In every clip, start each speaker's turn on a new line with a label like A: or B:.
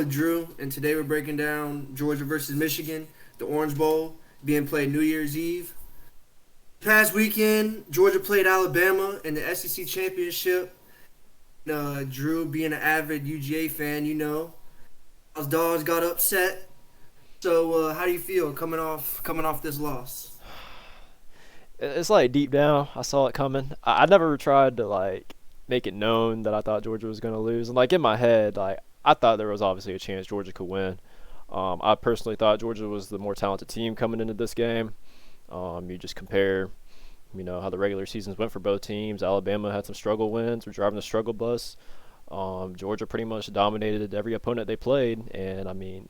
A: with Drew, and today we're breaking down Georgia versus Michigan, the Orange Bowl, being played New Year's Eve. Past weekend, Georgia played Alabama in the SEC championship. Drew, being an avid UGA fan, his dogs got upset. So, how do you feel coming off this loss?
B: It's like deep down, I saw it coming. I never tried to make it known that I thought Georgia was going to lose. And in my head, I thought there was obviously a chance Georgia could win. I personally thought Georgia was the more talented team coming into this game. You just compare, how the regular seasons went for both teams. Alabama had some struggle wins. We're driving the struggle bus. Georgia pretty much dominated every opponent they played. And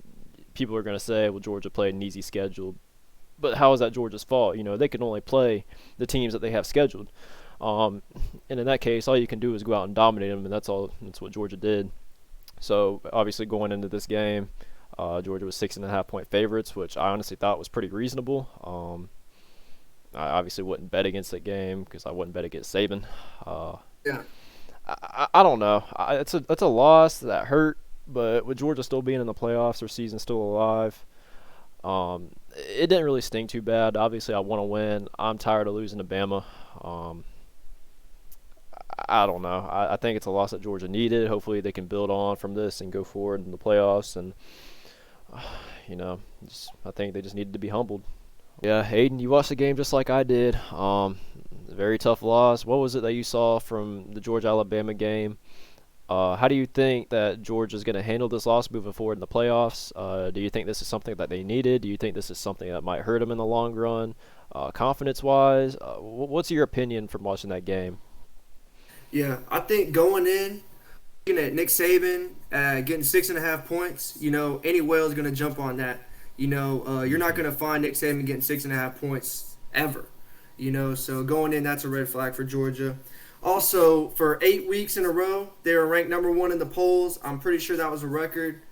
B: people are going to say, well, Georgia played an easy schedule. But how is that Georgia's fault? They can only play the teams that they have scheduled. And in that case, all you can do is go out and dominate them, and that's all. That's what Georgia did. So obviously, going into this game, Georgia was 6.5 point favorites, which I honestly thought was pretty reasonable. I obviously wouldn't bet against that game because I wouldn't bet against Saban. Uh,
A: Yeah.
B: I don't know. It's a loss that hurt, but with Georgia still being in the playoffs, their season's still alive. It didn't really sting too bad. Obviously, I want to win. I'm tired of losing to Bama. Um, I don't know. I think it's a loss that Georgia needed. Hopefully, they can build on from this and go forward in the playoffs. And I think they just needed to be humbled. Yeah, Hayden, you watched the game just like I did. Very tough loss. What was it that you saw from the Georgia Alabama game? How do you think that Georgia's going to handle this loss moving forward in the playoffs? Do you think this is something that they needed? Do you think this is something that might hurt them in the long run, confidence-wise? What's your opinion from watching that game?
A: Yeah, I think going in, looking at Nick Saban getting 6.5 points, any whale is going to jump on that. You're not going to find Nick Saban getting 6.5 points ever. So going in, that's a red flag for Georgia. Also, for 8 weeks in a row, they were ranked number one in the polls. I'm pretty sure that was a record.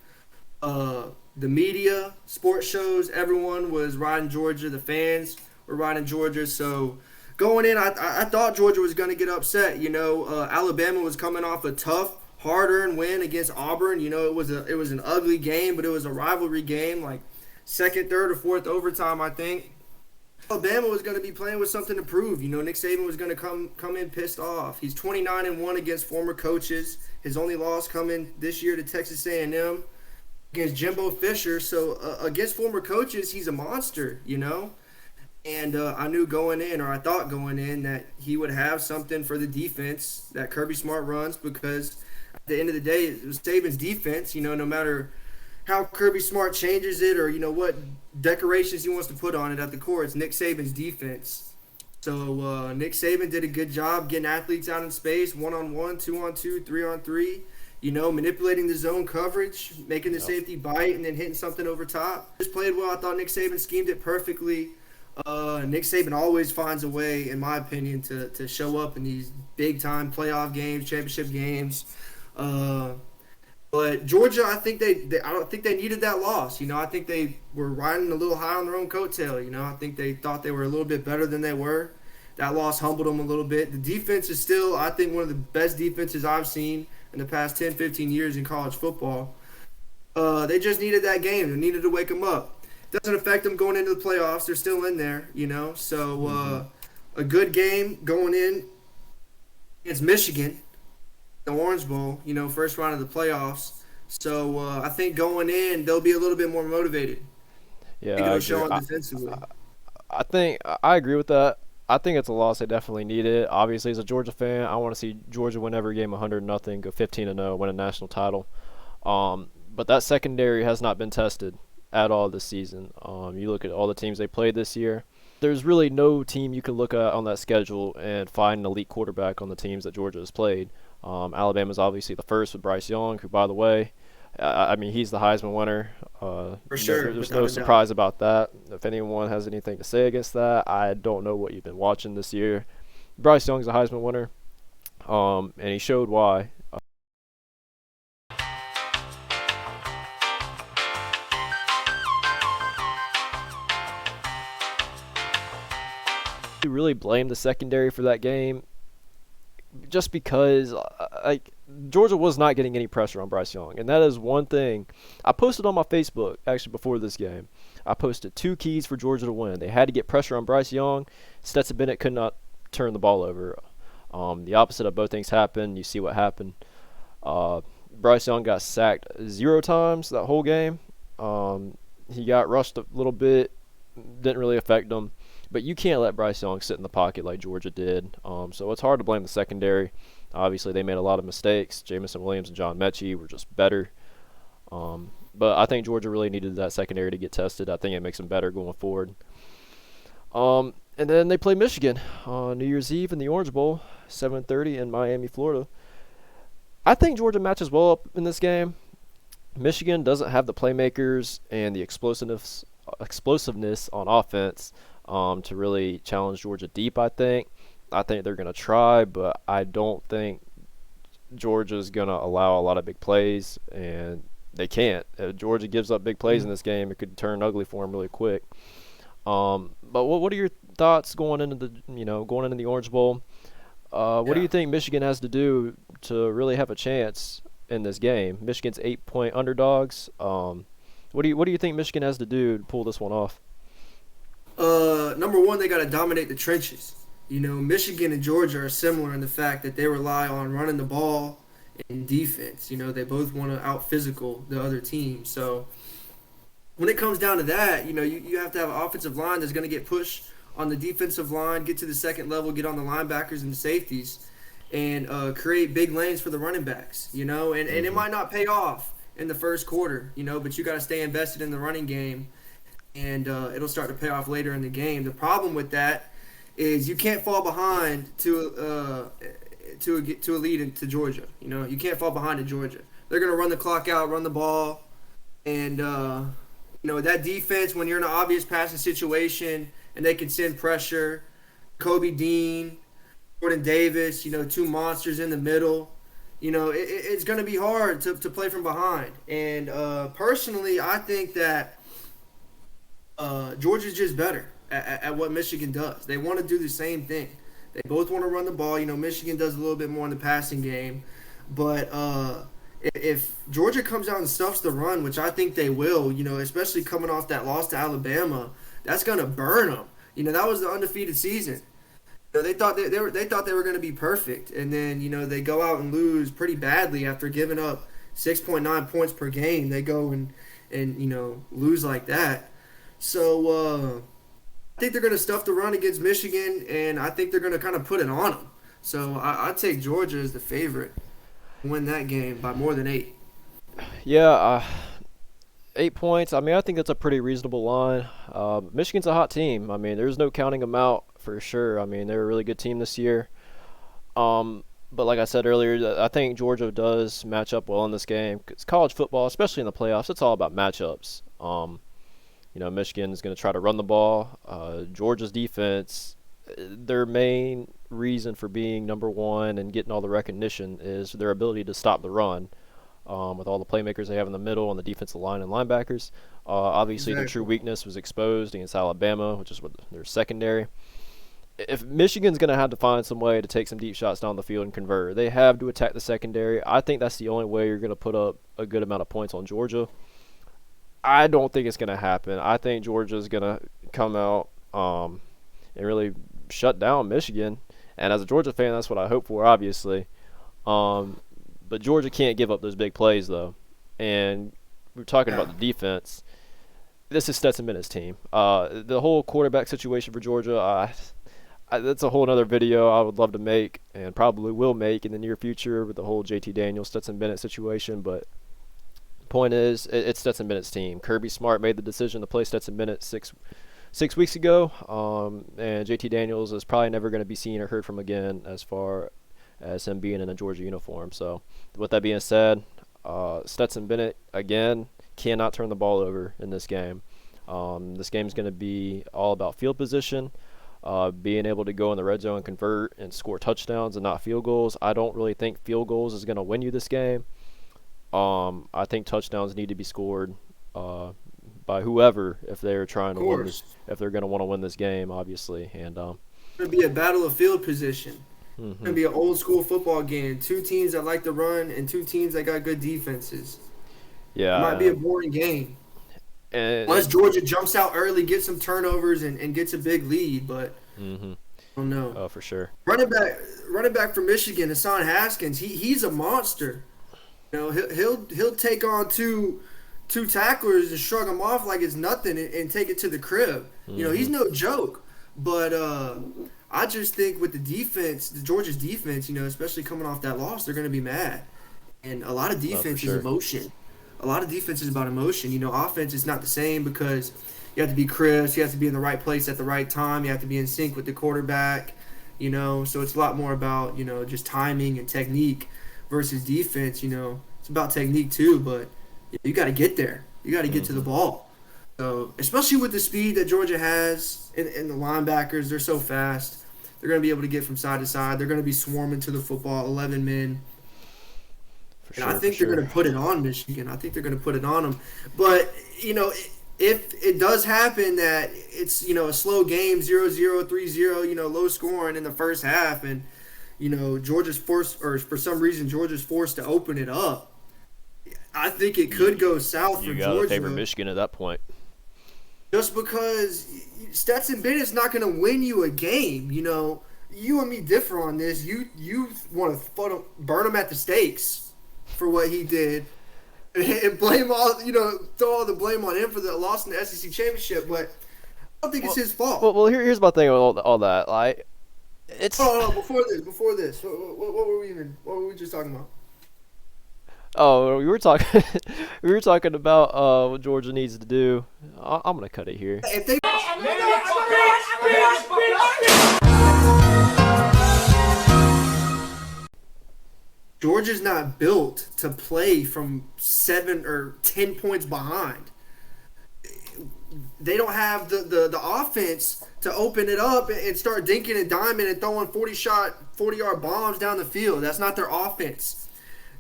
A: The media, sports shows, everyone was riding Georgia. The fans were riding Georgia. So going in, I thought Georgia was going to get upset. Alabama was coming off a tough, hard-earned win against Auburn. It was an ugly game, but it was a rivalry game, like second, third, or fourth overtime, I think. Alabama was going to be playing with something to prove. Nick Saban was going to come in pissed off. He's 29-1 against former coaches. His only loss coming this year to Texas A&M against Jimbo Fisher. So against former coaches, he's a monster. And I knew going in, or I thought going in, that he would have something for the defense that Kirby Smart runs because at the end of the day, it was Saban's defense. No matter how Kirby Smart changes it or what decorations he wants to put on it at the core, it's Nick Saban's defense. So Nick Saban did a good job getting athletes out in space, 1-on-1, 2-on-2, 3-on-3, manipulating the zone coverage, making the
B: Yep.
A: safety bite, and then hitting something over top. Just played well. I thought Nick Saban schemed it perfectly. Nick Saban always finds a way, in my opinion, to show up in these big-time playoff games, championship games. But Georgia, I don't think they needed that loss. I think they were riding a little high on their own coattail. I think they thought they were a little bit better than they were. That loss humbled them a little bit. The defense is still, I think, one of the best defenses I've seen in the past 10, 15 years in college football. They just needed that game. They needed to wake them up. Doesn't affect them going into the playoffs. They're still in there, So
B: hmm
A: a good game going in against Michigan, the Orange Bowl, first round of the playoffs. So I think going in, they'll be a little bit more motivated. I
B: Yeah,
A: think
B: I
A: it'll
B: agree.
A: show on defensively.
B: I think I agree with that. I think it's a loss they definitely needed. Obviously, as a Georgia fan, I want to see Georgia win every game 100-0, go 15-0, win a national title. But that secondary has not been tested at all this season. You look at all the teams they played this year. There's really no team you can look at on that schedule and find an elite quarterback on the teams that Georgia has played. Alabama's obviously the first with Bryce Young, who, by the way, he's the Heisman winner.
A: For sure,
B: There's
A: without
B: no
A: a doubt.
B: surprise about that. If anyone has anything to say against that, I don't know what you've been watching this year. Bryce Young's a Heisman winner, and he showed why. You really blame the secondary for that game. just because like Georgia was not getting any pressure on Bryce Young, and that is one thing I posted on my Facebook actually before this game. I posted two keys for Georgia to win. They had to get pressure on Bryce Young. Stetson Bennett could not turn the ball over. The opposite of both things happened. You see what happened. Uh, Bryce Young got sacked 0 times that whole game. He got rushed a little bit, didn't really affect him. But you can't let Bryce Young sit in the pocket like Georgia did. So it's hard to blame the secondary. Obviously, they made a lot of mistakes. Jamison Williams and John Mechie were just better. But I think Georgia really needed that secondary to get tested. I think it makes them better going forward. And then they play Michigan on New Year's Eve in the Orange Bowl, 7:30 in Miami, Florida. I think Georgia matches well up in this game. Michigan doesn't have the playmakers and the explosiveness on offense to really challenge Georgia deep. I think they're going to try, but I don't think Georgia's going to allow a lot of big plays, and they can't. If Georgia gives up big plays in this game, it could turn ugly for them really quick. But what are your thoughts going into the Orange Bowl? What do
A: Yeah.
B: you think Michigan has to do to really have a chance in this game? Michigan's 8-point underdogs. What do you think Michigan has to do to pull this one off?
A: Number one, they got to dominate the trenches. Michigan and Georgia are similar in the fact that they rely on running the ball and defense. They both want to out physical the other team. So when it comes down to that, you have to have an offensive line that's going to get pushed on the defensive line, get to the second level, get on the linebackers and the safeties, and create big lanes for the running backs. And it
B: Hmm.
A: might not pay off in the first quarter, but you got to stay invested in the running game, and it'll start to pay off later in the game. The problem with that is you can't fall behind to a lead into Georgia. You can't fall behind to Georgia. They're going to run the clock out, run the ball, and that defense, when you're in an obvious passing situation and they can send pressure, Kobe Dean, Jordan Davis, two monsters in the middle. It's going to be hard to play from behind. And personally, I think that Georgia's just better at what Michigan does. They want to do the same thing. They both want to run the ball. Michigan does a little bit more in the passing game. But if Georgia comes out and stuffs the run, which I think they will, especially coming off that loss to Alabama, that's going to burn them. That was the undefeated season. They thought they were going to be perfect, and then they go out and lose pretty badly after giving up 6.9 points per game. They go and lose like that. So I think they're going to stuff the run against Michigan, and I think they're going to kind of put it on them. So I take Georgia as the favorite to win that game by more than 8.
B: Yeah, 8 points. I mean, I think that's a pretty reasonable line. Michigan's a hot team. I mean, there's no counting them out for sure. I mean, they're a really good team this year. But like I said earlier, I think Georgia does match up well in this game. It's college football, especially in the playoffs. It's all about matchups. Michigan's going to try to run the ball. Georgia's defense, their main reason for being number one and getting all the recognition is their ability to stop the run. With all the playmakers they have in the middle on the defensive line and linebackers. Obviously, their true
A: Exactly.
B: weakness was exposed against Alabama, which is what their secondary. If Michigan's going to have to find some way to take some deep shots down the field and convert, they have to attack the secondary. I think that's the only way you're going to put up a good amount of points on Georgia. I don't think it's going to happen. I think Georgia's going to come out and really shut down Michigan. And as a Georgia fan, that's what I hope for, obviously. Um, but Georgia can't give up those big plays, though. And we're talking
A: Yeah.
B: about the defense. This is Stetson Bennett's team. The whole quarterback situation for Georgia, that's a whole other video I would love to make and probably will make in the near future with the whole JT Daniels, Stetson Bennett situation. But point is, it's Stetson Bennett's team. Kirby Smart made the decision to play Stetson Bennett six weeks ago, and JT Daniels is probably never going to be seen or heard from again as far as him being in a Georgia uniform. So, with that being said, Stetson Bennett again cannot turn the ball over in this game. This game is going to be all about field position, being able to go in the red zone and convert and score touchdowns and not field goals. I don't really think field goals is going to win you this game. I think touchdowns need to be scored by whoever if they're trying
A: Of
B: to win this,
A: course.
B: if they're going to want to win this game, obviously. And
A: It's going to be a battle of field position. Gonna be an old school football game. Two teams that like to run and two teams that got good defenses. It might be
B: Yeah,
A: a boring game.
B: and
A: Unless Georgia jumps out early, gets some turnovers, and gets a big lead, but
B: mm-hmm.
A: I don't know.
B: Oh, for sure.
A: Running back from Michigan, Hassan Haskins, he's a monster. You know, he'll take on two tacklers and shrug them off like it's nothing and take it to the crib. You know, he's no joke. But I just think with the defense, the Georgia's defense, you know, especially coming off that loss, they're going to be mad. And a lot of
B: Oh, for
A: defense is
B: sure.
A: emotion. A lot of defense is about emotion. You know, offense is not the same because you have to be crisp, you have to be in the right place at the right time, you have to be in sync with the quarterback. You know, so it's a lot more about, you know, just timing and technique versus defense. You know, it's about technique too, but you got to get there. You got to get to the ball. So, especially with the speed that Georgia has and the linebackers, they're so fast. They're going to be able to get from side to side. They're going to be swarming to the football, 11 men.
B: For
A: And
B: sure.
A: I think
B: for
A: they're going
B: sure.
A: to put it on Michigan. I think they're going to put it on them. But, you know, if it does happen that it's, you know, a slow game, 0-0, 3-0, you know, low scoring in the first half, and, you know, Georgia's forced, or for some reason Georgia's forced to open it up, I think it could go south for
B: You got to favor
A: Georgia
B: Michigan at that point.
A: just because Stetson Bennett's not going to win you a game. You know, you and me differ on this. You want to burn him at the stakes for what he did and blame all, you know, throw all the blame on him for the loss in the SEC championship, but I don't think it's his fault.
B: Well, here's my thing with all that. Like, it's
A: Hold on, before this, what were we just talking about?
B: oh, we were talking we were talking about what Georgia needs to do. I'm gonna cut it here.
A: If they Georgia's not built to play from 7 or 10 points behind. They don't have the offense to open it up and start dinking and diming and throwing 40-yard bombs down the field. That's not their offense.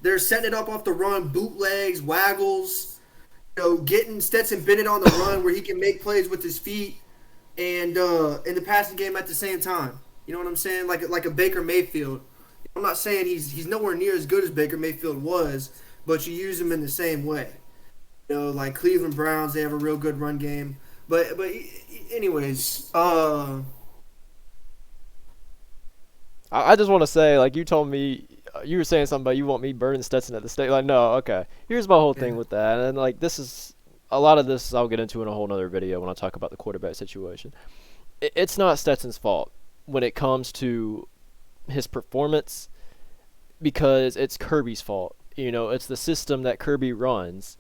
A: They're setting it up off the run, bootlegs, waggles, you know, getting Stetson Bennett on the run where he can make plays with his feet and in the passing game at the same time. You know what I'm saying? Like a Baker Mayfield. I'm not saying he's nowhere near as good as Baker Mayfield was, but you use him in the same way. You know, like Cleveland Browns, they have a real good run game. But anyways,
B: I just want to say, like, you told me you were saying something about you want me burning Stetson at the stake. Like, no, okay. Here's my whole thing with that, and like this is a lot of this I'll get into in a whole other video when I talk about the quarterback situation. It's not Stetson's fault when it comes to his performance because it's Kirby's fault. You know, it's the system that Kirby runs.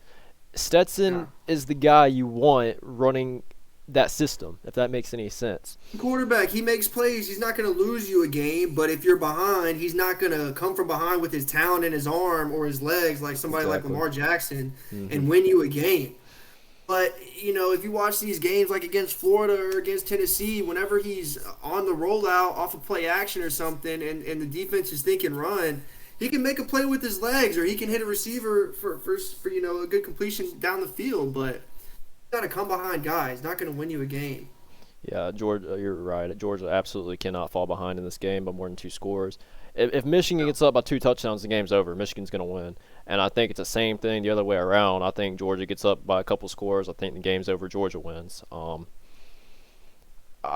B: Stetson is the guy you want running that system, if that makes any sense.
A: quarterback, he makes plays. He's not going to lose you a game, but if you're behind, he's not going to come from behind with his talent in his arm or his legs like somebody like Lamar Jackson and win you a game. But, you know, if you watch these games like against Florida or against Tennessee, whenever he's on the rollout off of play action or something and the defense is thinking run, he can make a play with his legs or he can hit a receiver for you know, a good completion down the field. But you got to come behind guys. Not going to win you a game.
B: Yeah, Georgia, you're right. Georgia absolutely cannot fall behind in this game by more than 2 scores. If Michigan gets up by 2 touchdowns, the game's over. Michigan's going to win. And I think it's the same thing the other way around. I think Georgia gets up by a couple scores. I think the game's over. Georgia wins. I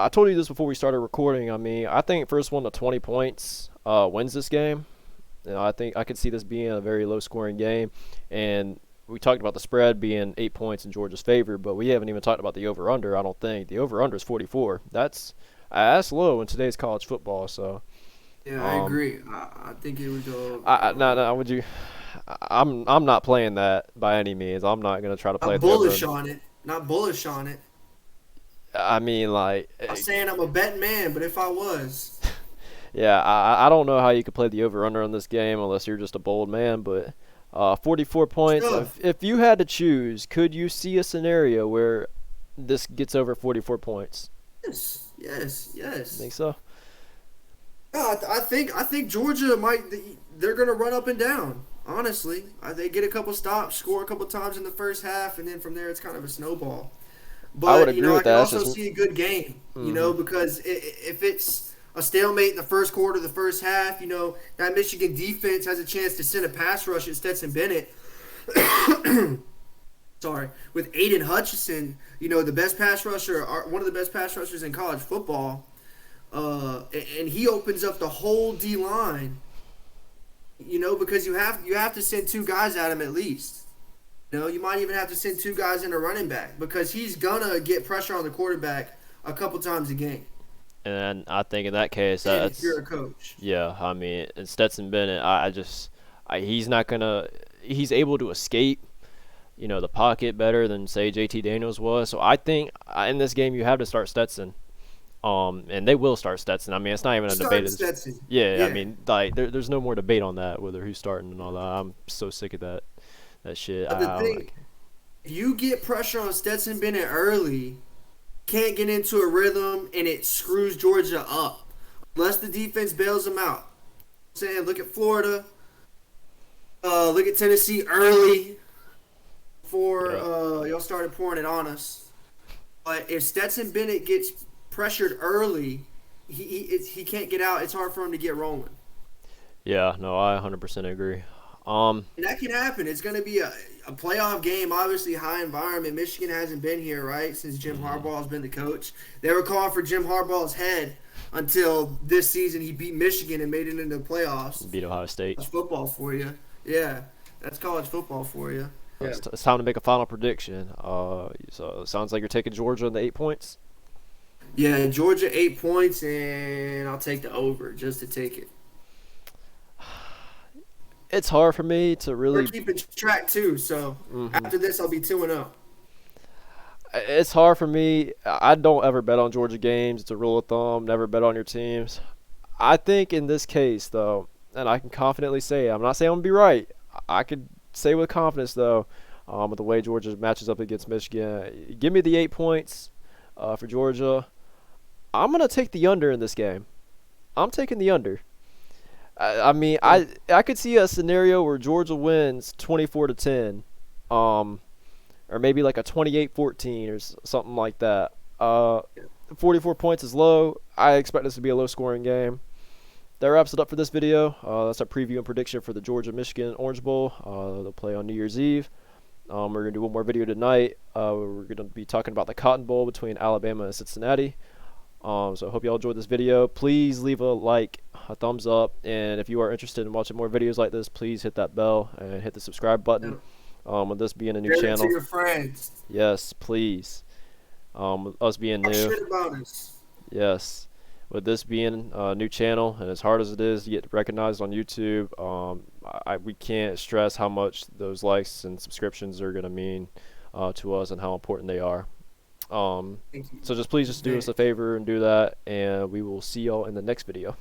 B: told you this before we started recording. I mean, I think first one to 20 points wins this game. You know, I think I could see this being a very low-scoring game. And we talked about the spread being 8 points in Georgia's favor, but we haven't even talked about the over/under. I don't think the over/under is 44. That's low in today's college football. So
A: yeah, I agree. I think it would go.
B: No. Would you? I'm not playing that by any means. I'm not gonna try to play.
A: Not bullish on it. Not bullish on it.
B: I mean, like.
A: I'm saying I'm a betting man, but if I was.
B: Yeah, I don't know how you could play the over/under on this game unless you're just a bold man, but 44 points. If you had to choose, could you see a scenario where this gets over 44 points?
A: Yes.
B: Think so?
A: Yeah, I think Georgia they're gonna run up and down. Honestly, they get a couple stops, score a couple times in the first half, and then from there it's kind of a snowball. But
B: I would agree
A: you know,
B: with
A: I can
B: that.
A: also see a good game. You know, because if it's a stalemate in the first quarter, the first half. That Michigan defense has a chance to send a pass rush at Stetson Bennett. Sorry, with Aiden Hutchinson, the best pass rusher, one of the best pass rushers in college football, and he opens up the whole D line. Because you have to send two guys at him at least. You might even have to send two guys in a running back because he's gonna get pressure on the quarterback a couple times a game.
B: And I think in that case,
A: And if
B: that's
A: you're a coach,
B: yeah. I mean, and Stetson Bennett, he's not gonna, he's able to escape, the pocket better than say JT Daniels was. So I think in this game you have to start Stetson. And they will start Stetson. I mean, it's not even a debate.
A: start Stetson.
B: Yeah, I
A: Yeah.
B: mean, like there's no more debate on that whether who's starting and all that. I'm so sick of that shit.
A: But the thing, if you get pressure on Stetson Bennett early, can't get into a rhythm, and it screws Georgia up unless the defense bails them out. I'm saying, look at Florida, look at Tennessee early before y'all started pouring it on us. But if Stetson Bennett gets pressured early, he can't get out. It's hard for him to get rolling.
B: Yeah, no, I 100% agree.
A: And that can happen. It's going to be a playoff game, obviously high environment. Michigan hasn't been here, right, since Jim Harbaugh has been the coach. They were calling for Jim Harbaugh's head until this season he beat Michigan and made it into the playoffs.
B: Beat Ohio State.
A: That's football for you. Yeah, that's college football for you. Yeah.
B: It's time to make a final prediction. So it sounds like you're taking Georgia in the 8 points.
A: Yeah, Georgia 8 points, and I'll take the over just to take it.
B: It's hard for me to really.
A: We're keeping track too, so after this I'll be 2-0.
B: It's hard for me. I don't ever bet on Georgia games. It's a rule of thumb. Never bet on your teams. I think in this case, though, and I can confidently say, I'm not saying I'm going to be right. I could say with confidence, though, with the way Georgia matches up against Michigan, give me the 8 points for Georgia. I'm going to take the under in this game. I'm taking the under. I mean, I could see a scenario where Georgia wins 24-10, or maybe like a 28-14 or something like that. 44 points is low. I expect this to be a low-scoring game. That wraps it up for this video. That's our preview and prediction for the Georgia-Michigan Orange Bowl. They'll play on New Year's Eve. We're going to do one more video tonight. We're going to be talking about the Cotton Bowl between Alabama and Cincinnati. So I hope y'all enjoyed this video. Please leave a like, a thumbs up, and if you are interested in watching more videos like this, please hit that bell and hit the subscribe button. With this being a new
A: Share it
B: channel,
A: to your friends.
B: yes, please. With us being
A: Talk
B: new,
A: shit about us.
B: yes. With this being a new channel, and as hard as it is to get recognized on YouTube, we can't stress how much those likes and subscriptions are going to mean to us and how important they are. So just please just do us a favor and do that, and we will see y'all in the next video.